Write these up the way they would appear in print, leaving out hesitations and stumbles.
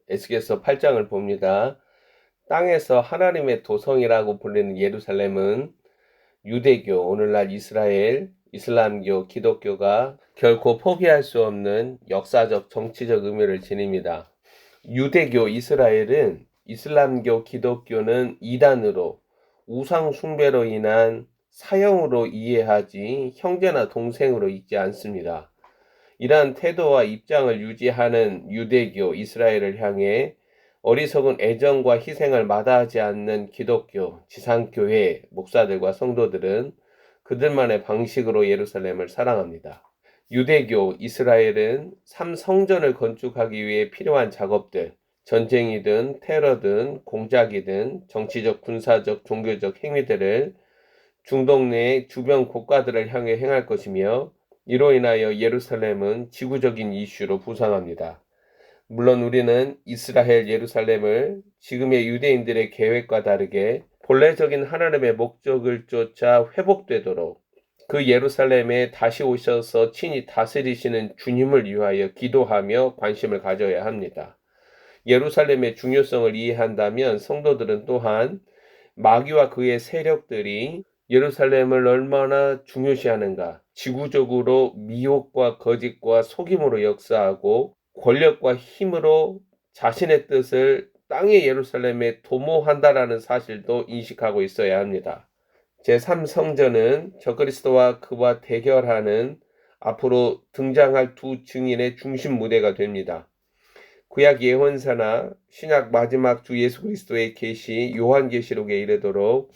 에스겔서 8장을 봅니다. 땅에서 하나님의 도성이라고 불리는 예루살렘은 유대교, 오늘날 이스라엘, 이슬람교, 기독교가 결코 포기할 수 없는 역사적, 정치적 의미를 지닙니다. 유대교, 이스라엘은 이슬람교, 기독교는 이단으로 우상 숭배로 인한 사형으로 이해하지 형제나 동생으로 읽지 않습니다. 이러한 태도와 입장을 유지하는 유대교, 이스라엘을 향해 어리석은 애정과 희생을 마다하지 않는 기독교, 지상교회, 목사들과 성도들은 그들만의 방식으로 예루살렘을 사랑합니다. 유대교, 이스라엘은 삼성전을 건축하기 위해 필요한 작업들, 전쟁이든 테러든 공작이든 정치적, 군사적, 종교적 행위들을 중동 내 주변 국가들을 향해 행할 것이며 이로 인하여 예루살렘은 지구적인 이슈로 부상합니다. 물론 우리는 이스라엘 예루살렘을 지금의 유대인들의 계획과 다르게 본래적인 하나님의 목적을 쫓아 회복되도록 그 예루살렘에 다시 오셔서 친히 다스리시는 주님을 위하여 기도하며 관심을 가져야 합니다. 예루살렘의 중요성을 이해한다면 성도들은 또한 마귀와 그의 세력들이 예루살렘을 얼마나 중요시하는가, 지구적으로 미혹과 거짓과 속임으로 역사하고 권력과 힘으로 자신의 뜻을 땅의 예루살렘에 도모한다라는 사실도 인식하고 있어야 합니다. 제3성전은 적그리스도와 그와 대결하는 앞으로 등장할 두 증인의 중심 무대가 됩니다. 구약 예언서나 신약 마지막 주 예수 그리스도의 계시 요한계시록에 이르도록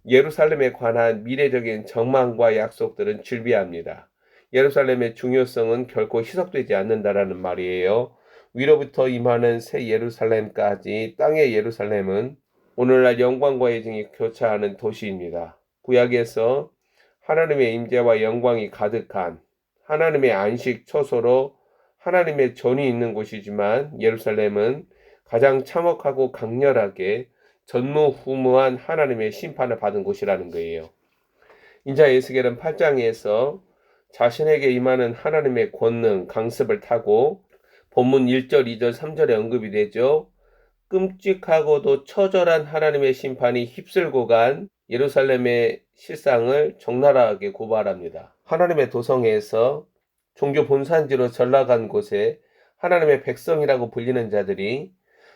예루살렘에 관한 미래적인 전망과 약속들은 즐비합니다. 예루살렘의 중요성은 결코 희석되지 않는다라는 말이에요. 위로부터 임하는 새 예루살렘까지 땅의 예루살렘은 오늘날 영광과의 증이 교차하는 도시입니다. 구약에서 하나님의 임재와 영광이 가득한 하나님의 안식 처소로 하나님의 전이 있는 곳이지만 예루살렘은 가장 참혹하고 강렬하게 전무후무한 하나님의 심판을 받은 곳이라는 거예요. 인자 에스겔은 8장에서 자신에게 임하는 하나님의 권능, 강습을 타고 본문 1절, 2절, 3절에 언급이 되죠. 끔찍하고도 처절한 하나님의 심판이 휩쓸고 간 예루살렘의 실상을 적나라하게 고발합니다. 하나님의 도성에서 종교 본산지로 전락한 곳에 하나님의 백성이라고 불리는 자들이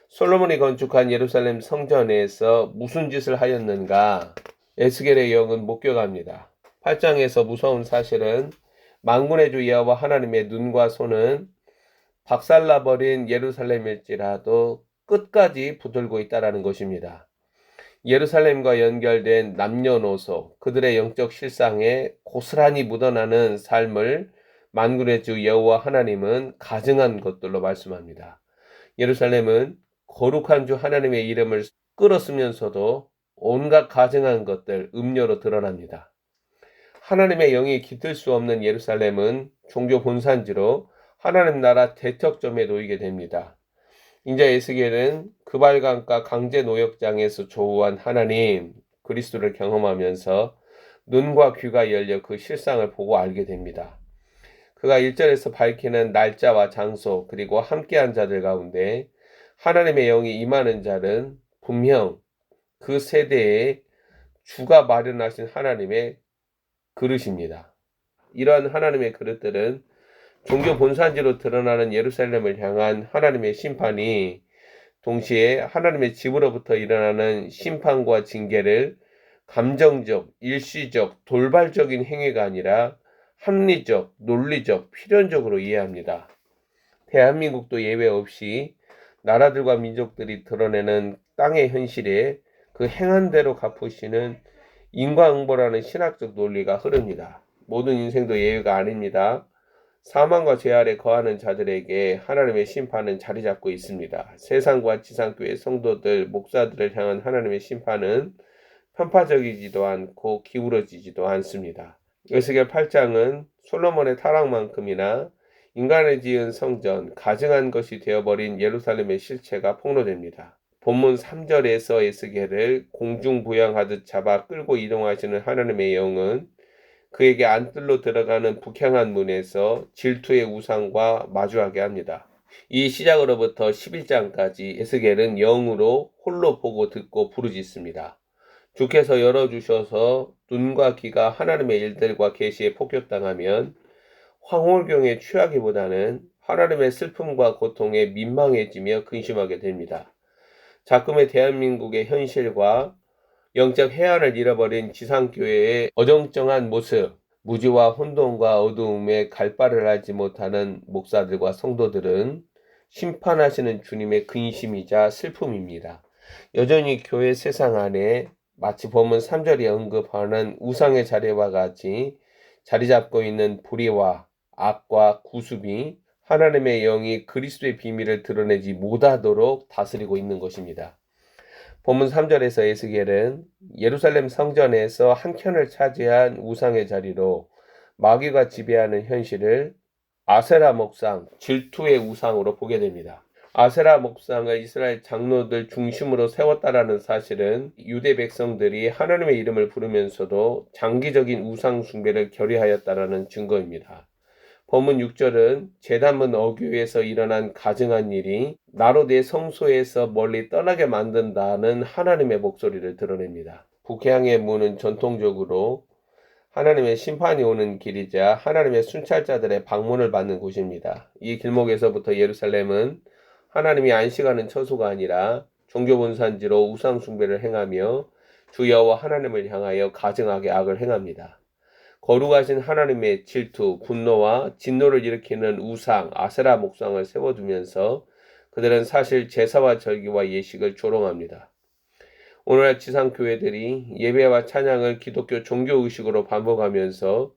솔로몬이 건축한 예루살렘 성전에서 무슨 짓을 하였는가? 에스겔의 영은 목격합니다. 8장에서 무서운 사실은 만군의 주 여호와 하나님의 눈과 손은 박살나버린 예루살렘일지라도 끝까지 붙들고 있다라는 것입니다. 예루살렘과 연결된 남녀노소, 그들의 영적 실상에 고스란히 묻어나는 삶을 만군의 주 여호와 하나님은 가증한 것들로 말씀합니다. 예루살렘은 거룩한 주 하나님의 이름을 끌었으면서도 온갖 가증한 것들, 음료로 드러납니다. 하나님의 영이 깃들 수 없는 예루살렘은 종교 본산지로 하나님 나라 대척점에 놓이게 됩니다. 인자 에스겔은 그발강가 강제 노역장에서 조우한 하나님 그리스도를 경험하면서 눈과 귀가 열려 그 실상을 보고 알게 됩니다. 그가 1절에서 밝히는 날짜와 장소 그리고 함께한 자들 가운데 하나님의 영이 임하는 자는 분명 그 세대에 주가 마련하신 하나님의 그릇입니다. 이러한 하나님의 그릇들은 종교 본산지로 드러나는 예루살렘을 향한 하나님의 심판이 동시에 하나님의 집으로부터 일어나는 심판과 징계를 감정적, 일시적, 돌발적인 행위가 아니라 합리적, 논리적, 필연적으로 이해합니다. 대한민국도 예외 없이 나라들과 민족들이 드러내는 땅의 현실에 그 행한 대로 갚으시는 인과응보라는 신학적 논리가 흐릅니다. 모든 인생도 예외가 아닙니다. 사망과 죄 아래 거하는 자들에게 하나님의 심판은 자리 잡고 있습니다. 세상과 지상교회 성도들, 목사들을 향한 하나님의 심판은 편파적이지도 않고 기울어지지도 않습니다. 에스겔 8장은 솔로몬의 타락만큼이나 인간의 지은 성전, 가증한 것이 되어버린 예루살렘의 실체가 폭로됩니다. 본문 3절에서 에스겔을 공중부양하듯 잡아 끌고 이동하시는 하나님의 영은 그에게 안뜰로 들어가는 북향한 문에서 질투의 우상과 마주하게 합니다. 이 시작으로부터 11장까지 에스겔은 영으로 홀로 보고 듣고 부르짖습니다. 주께서 열어주셔서 눈과 귀가 하나님의 일들과 계시에 폭격당하면 황홀경에 취하기보다는 하나님의 슬픔과 고통에 민망해지며 근심하게 됩니다. 작금의 대한민국의 현실과 영적 해안을 잃어버린 지상교회의 어정쩡한 모습, 무지와 혼돈과 어두움에 갈 바를 알지 못하는 목사들과 성도들은 심판하시는 주님의 근심이자 슬픔입니다. 여전히 교회 세상 안에 마치 본문 3절이 언급하는 우상의 자리와 같이 자리 잡고 있는 불의와 악과 구습이 하나님의 영이 그리스도의 비밀을 드러내지 못하도록 다스리고 있는 것입니다. 본문 3절에서 에스겔은 예루살렘 성전에서 한 켠을 차지한 우상의 자리로 마귀가 지배하는 현실을 아세라 목상, 질투의 우상으로 보게 됩니다. 아세라 목상을 이스라엘 장로들 중심으로 세웠다라는 사실은 유대 백성들이 하나님의 이름을 부르면서도 장기적인 우상 숭배를 결의하였다라는 증거입니다. 본문 6절은 제단문 어교에서 일어난 가증한 일이 나로 내 성소에서 멀리 떠나게 만든다는 하나님의 목소리를 드러냅니다. 북향의 문은 전통적으로 하나님의 심판이 오는 길이자 하나님의 순찰자들의 방문을 받는 곳입니다. 이 길목에서부터 예루살렘은 하나님이 안식하는 처소가 아니라 종교분산지로 우상 숭배를 행하며 주 여호와 하나님을 향하여 가증하게 악을 행합니다. 거룩하신 하나님의 질투, 분노와 진노를 일으키는 우상, 아세라 목상을 세워두면서 그들은 사실 제사와 절기와 예식을 조롱합니다. 오늘날 지상교회들이 예배와 찬양을 기독교 종교의식으로 반복하면서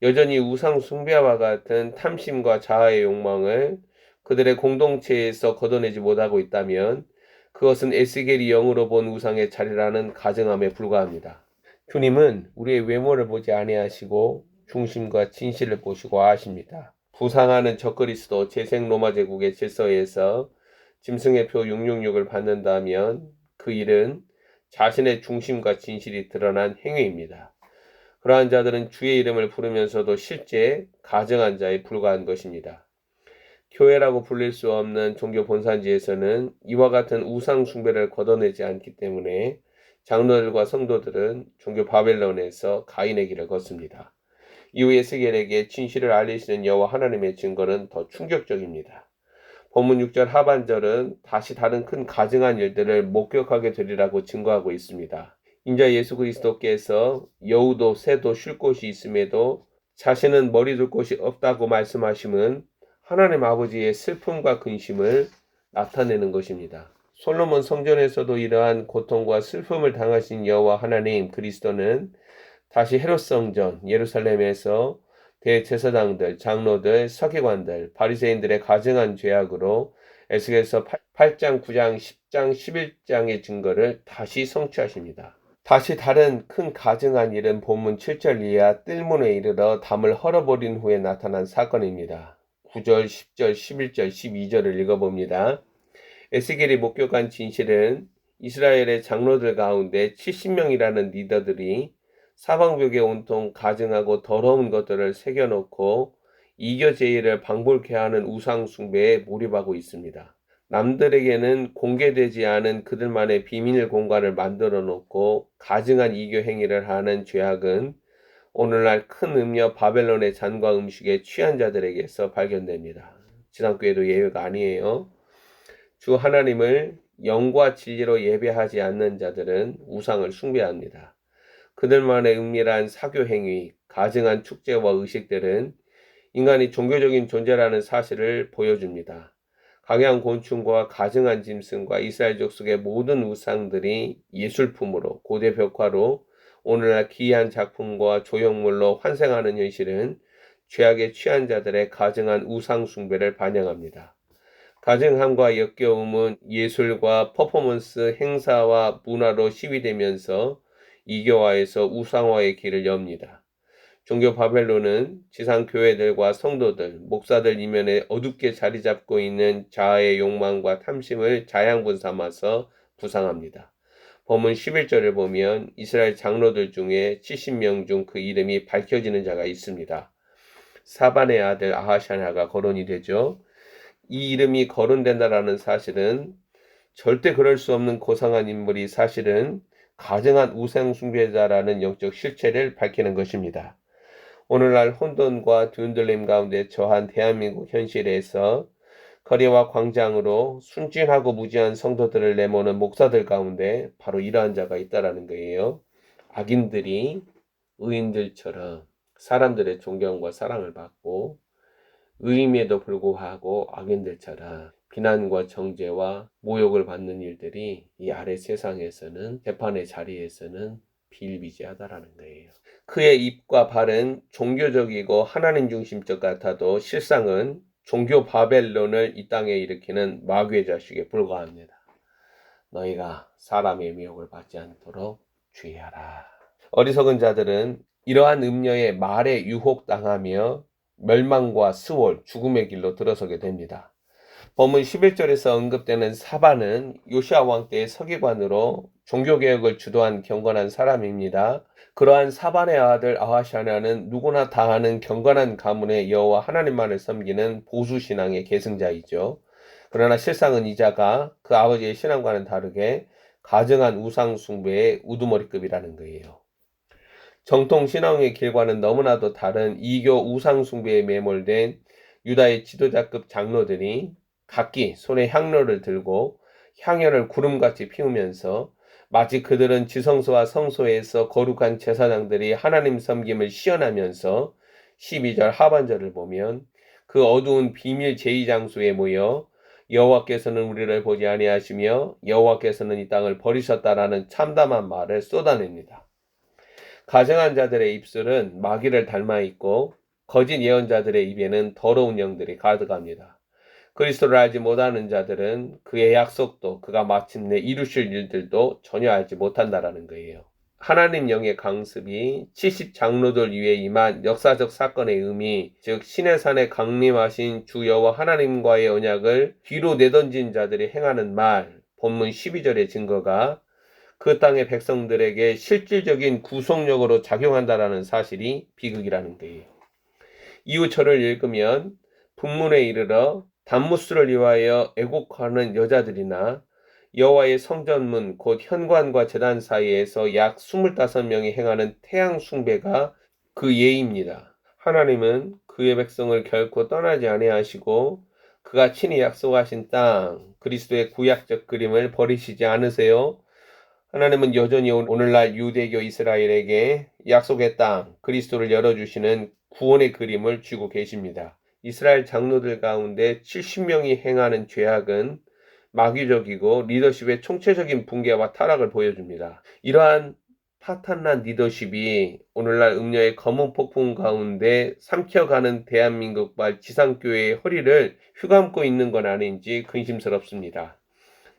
여전히 우상 숭배와 같은 탐심과 자아의 욕망을 그들의 공동체에서 걷어내지 못하고 있다면 그것은 에스겔이 영으로 본 우상의 자리라는 가증함에 불과합니다. 주님은 우리의 외모를 보지 아니하시고 중심과 진실을 보시고 아십니다. 부상하는 적그리스도 재생 로마 제국의 질서에서 짐승의 표 666을 받는다면 그 일은 자신의 중심과 진실이 드러난 행위입니다. 그러한 자들은 주의 이름을 부르면서도 실제 가증한 자에 불과한 것입니다. 교회라고 불릴 수 없는 종교 본산지에서는 이와 같은 우상 숭배를 걷어내지 않기 때문에 장로들과 성도들은 종교 바벨론에서 가인의 길을 걷습니다. 이후 에스겔에게 진실을 알리시는 여호와 하나님의 증거는 더 충격적입니다. 본문 6절 하반절은 다시 다른 큰 가증한 일들을 목격하게 되리라고 증거하고 있습니다. 인자 예수 그리스도께서 여우도 새도 쉴 곳이 있음에도 자신은 머리 둘 곳이 없다고 말씀하심은 하나님 아버지의 슬픔과 근심을 나타내는 것입니다. 솔로몬 성전에서도 이러한 고통과 슬픔을 당하신 여호와 하나님 그리스도는 다시 헤롯 성전 예루살렘에서 대제사장들, 장로들, 서기관들, 바리새인들의 가증한 죄악으로 에스겔서 8장, 9장, 10장, 11장의 증거를 다시 성취하십니다. 다시 다른 큰 가증한 일은 본문 7절 이하 뜰문에 이르러 담을 헐어버린 후에 나타난 사건입니다. 9절, 10절, 11절, 12절을 읽어봅니다. 에스겔이 목격한 진실은 이스라엘의 장로들 가운데 70명이라는 리더들이 사방벽에 온통 가증하고 더러운 것들을 새겨놓고 이겨제의를 방불케 하는 우상 숭배에 몰입하고 있습니다. 남들에게는 공개되지 않은 그들만의 비밀 공간을 만들어 놓고 가증한 이교 행위를 하는 죄악은 오늘날 큰 음녀 바벨론의 잔과 음식에 취한 자들에게서 발견됩니다. 지상교회도 예외가 아니에요. 주 하나님을 영과 진리로 예배하지 않는 자들은 우상을 숭배합니다. 그들만의 은밀한 사교 행위, 가증한 축제와 의식들은 인간이 종교적인 존재라는 사실을 보여줍니다. 강한 곤충과 가증한 짐승과 이스라엘 족속의 모든 우상들이 예술품으로 고대 벽화로 오늘날 기이한 작품과 조형물로 환생하는 현실은 죄악에 취한 자들의 가증한 우상 숭배를 반영합니다. 가증함과 역겨움은 예술과 퍼포먼스 행사와 문화로 시위되면서 이교화에서 우상화의 길을 엽니다. 종교 바벨론은 지상 교회들과 성도들, 목사들 이면에 어둡게 자리 잡고 있는 자아의 욕망과 탐심을 자양분 삼아서 부상합니다. 본문 11절을 보면 이스라엘 장로들 중에 70명 중 그 이름이 밝혀지는 자가 있습니다. 사반의 아들 아하샤냐가 거론이 되죠. 이 이름이 거론된다라는 사실은 절대 그럴 수 없는 고상한 인물이 사실은 가증한 우상 숭배자라는 영적 실체를 밝히는 것입니다. 오늘날 혼돈과 뒤흔들림 가운데 처한 대한민국 현실에서 거리와 광장으로 순진하고 무지한 성도들을 내모는 목사들 가운데 바로 이러한 자가 있다라는 거예요. 악인들이 의인들처럼 사람들의 존경과 사랑을 받고 의임에도 불구하고 악인들처럼 비난과 정죄와 모욕을 받는 일들이 이 아래 세상에서는 재판의 자리에서는 비일비재하다라는 거예요. 그의 입과 발은 종교적이고 하나님 중심적 같아도 실상은 종교 바벨론을 이 땅에 일으키는 마귀의 자식에 불과합니다. 너희가 사람의 미혹을 받지 않도록 주의하라. 어리석은 자들은 이러한 음녀의 말에 유혹당하며 멸망과 수월, 죽음의 길로 들어서게 됩니다. 본문 11절에서 언급되는 사반은 요시야 왕 때의 서기관으로 종교개혁을 주도한 경건한 사람입니다. 그러한 사반의 아들 아하샤냐는 누구나 다 아는 경건한 가문의 여호와 하나님만을 섬기는 보수신앙의 계승자이죠. 그러나 실상은 이 자가 그 아버지의 신앙과는 다르게 가증한 우상숭배의 우두머리급이라는 거예요. 정통 신앙의 길과는 너무나도 다른 이교 우상숭배에 매몰된 유다의 지도자급 장로들이 각기 손에 향로를 들고 향연을 구름같이 피우면서 마치 그들은 지성소와 성소에서 거룩한 제사장들이 하나님 섬김을 시연하면서 12절 하반절을 보면 그 어두운 비밀 제2장소에 모여 여호와께서는 우리를 보지 아니하시며 여호와께서는 이 땅을 버리셨다라는 참담한 말을 쏟아냅니다. 가증한 자들의 입술은 마귀를 닮아 있고 거짓 예언자들의 입에는 더러운 영들이 가득합니다. 그리스도를 알지 못하는 자들은 그의 약속도 그가 마침내 이루실 일들도 전혀 알지 못한다라는 거예요. 하나님 영의 강습이 70장로들 위에 임한 역사적 사건의 의미, 즉 신의 산에 강림하신 주 여호와 하나님과의 언약을 뒤로 내던진 자들이 행하는 말, 본문 12절의 증거가 그 땅의 백성들에게 실질적인 구속력으로 작용한다라는 사실이 비극이라는 거예요. 이후 절을 읽으면 분문에 이르러 단무스를 위하여 애곡하는 여자들이나 여호와의 성전문 곧 현관과 제단 사이에서 약 25명이 행하는 태양 숭배가 그 예입니다. 하나님은 그의 백성을 결코 떠나지 아니하시고 그가 친히 약속하신 땅 그리스도의 구약적 그림을 버리시지 않으세요. 하나님은 여전히 오늘날 유대교 이스라엘에게 약속의 땅 그리스도를 열어주시는 구원의 그림을 쥐고 계십니다. 이스라엘 장로들 가운데 70명이 행하는 죄악은 마귀적이고 리더십의 총체적인 붕괴와 타락을 보여줍니다. 이러한 파탄난 리더십이 오늘날 음녀의 검은 폭풍 가운데 삼켜가는 대한민국발 지상교회의 허리를 휘감고 있는 건 아닌지 근심스럽습니다.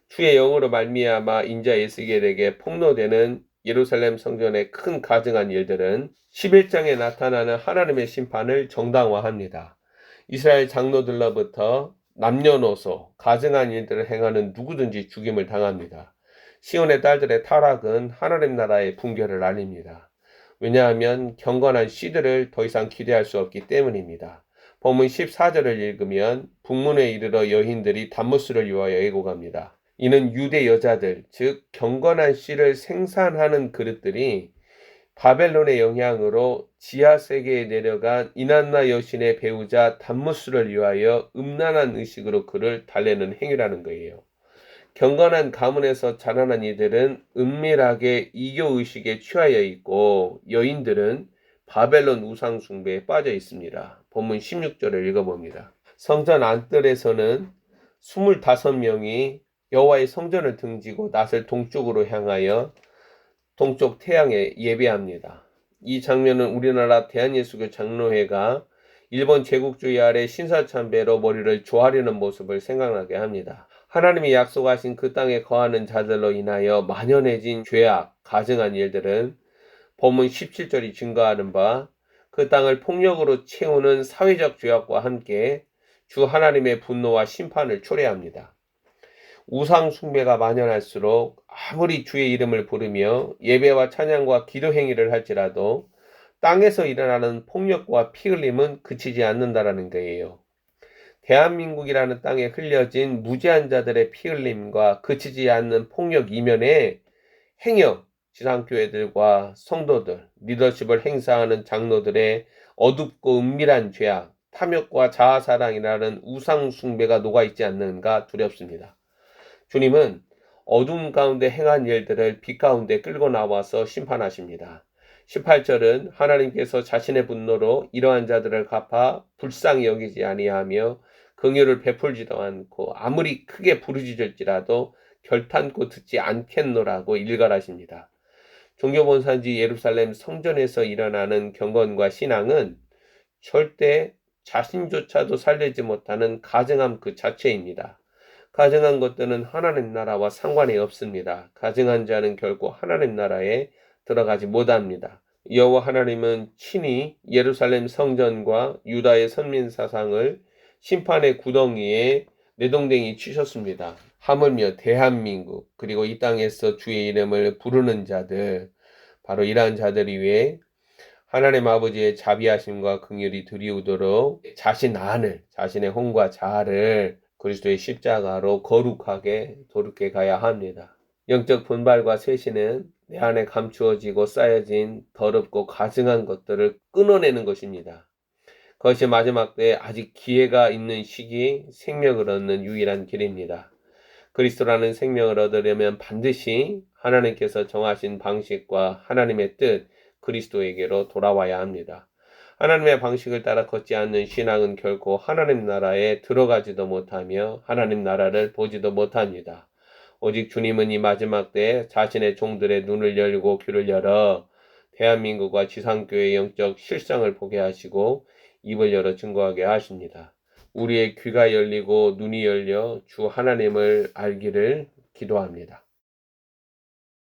주의 영으로 말미암아 인자 에스겔에게 폭로되는 예루살렘 성전의 큰 가증한 일들은 11장에 나타나는 하나님의 심판을 정당화합니다. 이스라엘 장로들로부터 남녀노소 가증한 일들을 행하는 누구든지 죽임을 당합니다. 시온의 딸들의 타락은 하나님 나라의 붕괴를 알립니다. 왜냐하면 경건한 씨들을 더 이상 기대할 수 없기 때문입니다. 본문 14절을 읽으면 북문에 이르러 여인들이 단무스를 위하여 애곡합니다. 이는 유대 여자들, 즉 경건한 씨를 생산하는 그릇들이 바벨론의 영향으로 지하세계에 내려간 이난나 여신의 배우자 단무스를 위하여 음란한 의식으로 그를 달래는 행위라는 거예요. 경건한 가문에서 자라난 이들은 은밀하게 이교의식에 취하여 있고 여인들은 바벨론 우상 숭배에 빠져 있습니다. 본문 16절을 읽어봅니다. 성전 안뜰에서는 25명이 여호와의 성전을 등지고 낫을 동쪽으로 향하여 동쪽 태양에 예배합니다. 이 장면은 우리나라 대한예수교 장로회가 일본 제국주의 아래 신사참배로 머리를 조아리는 모습을 생각나게 합니다. 하나님이 약속하신 그 땅에 거하는 자들로 인하여 만연해진 죄악, 가증한 일들은 본문 17절이 증거하는 바 그 땅을 폭력으로 채우는 사회적 죄악과 함께 주 하나님의 분노와 심판을 초래합니다. 우상 숭배가 만연할수록 아무리 주의 이름을 부르며 예배와 찬양과 기도 행위를 할지라도 땅에서 일어나는 폭력과 피 흘림은 그치지 않는다라는 거예요. 대한민국이라는 땅에 흘려진 무지한 자들의 피 흘림과 그치지 않는 폭력 이면에 행여 지상교회들과 성도들, 리더십을 행사하는 장로들의 어둡고 은밀한 죄악, 탐욕과 자아사랑이라는 우상 숭배가 녹아있지 않는가 두렵습니다. 주님은 어둠 가운데 행한 일들을 빛 가운데 끌고 나와서 심판하십니다. 18절은 하나님께서 자신의 분노로 이러한 자들을 갚아 불쌍히 여기지 아니하며 긍휼을 베풀지도 않고 아무리 크게 부르짖을지라도 결탄코 듣지 않겠노라고 일갈하십니다. 종교본산지 예루살렘 성전에서 일어나는 경건과 신앙은 절대 자신조차도 살리지 못하는 가증함 그 자체입니다. 가증한 것들은 하나님 나라와 상관이 없습니다. 가증한 자는 결코 하나님 나라에 들어가지 못합니다. 여호와 하나님은 친히 예루살렘 성전과 유다의 선민 사상을 심판의 구덩이에 내동댕이 치셨습니다. 하물며 대한민국 그리고 이 땅에서 주의 이름을 부르는 자들, 바로 이러한 자들이 위해 하나님 아버지의 자비하심과 긍휼이 드리우도록 자신 안을, 자신의 혼과 자아를 그리스도의 십자가로 거룩하게 도룩해 가야 합니다. 영적 분발과 쇄신은 내 안에 감추어지고 쌓여진 더럽고 가증한 것들을 끊어내는 것입니다. 그것이 마지막 때에 아직 기회가 있는 시기에 생명을 얻는 유일한 길입니다. 그리스도라는 생명을 얻으려면 반드시 하나님께서 정하신 방식과 하나님의 뜻, 그리스도에게로 돌아와야 합니다. 하나님의 방식을 따라 걷지 않는 신앙은 결코 하나님 나라에 들어가지도 못하며 하나님 나라를 보지도 못합니다. 오직 주님은 이 마지막 때에 자신의 종들의 눈을 열고 귀를 열어 대한민국과 지상교회의 영적 실상을 보게 하시고 입을 열어 증거하게 하십니다. 우리의 귀가 열리고 눈이 열려 주 하나님을 알기를 기도합니다.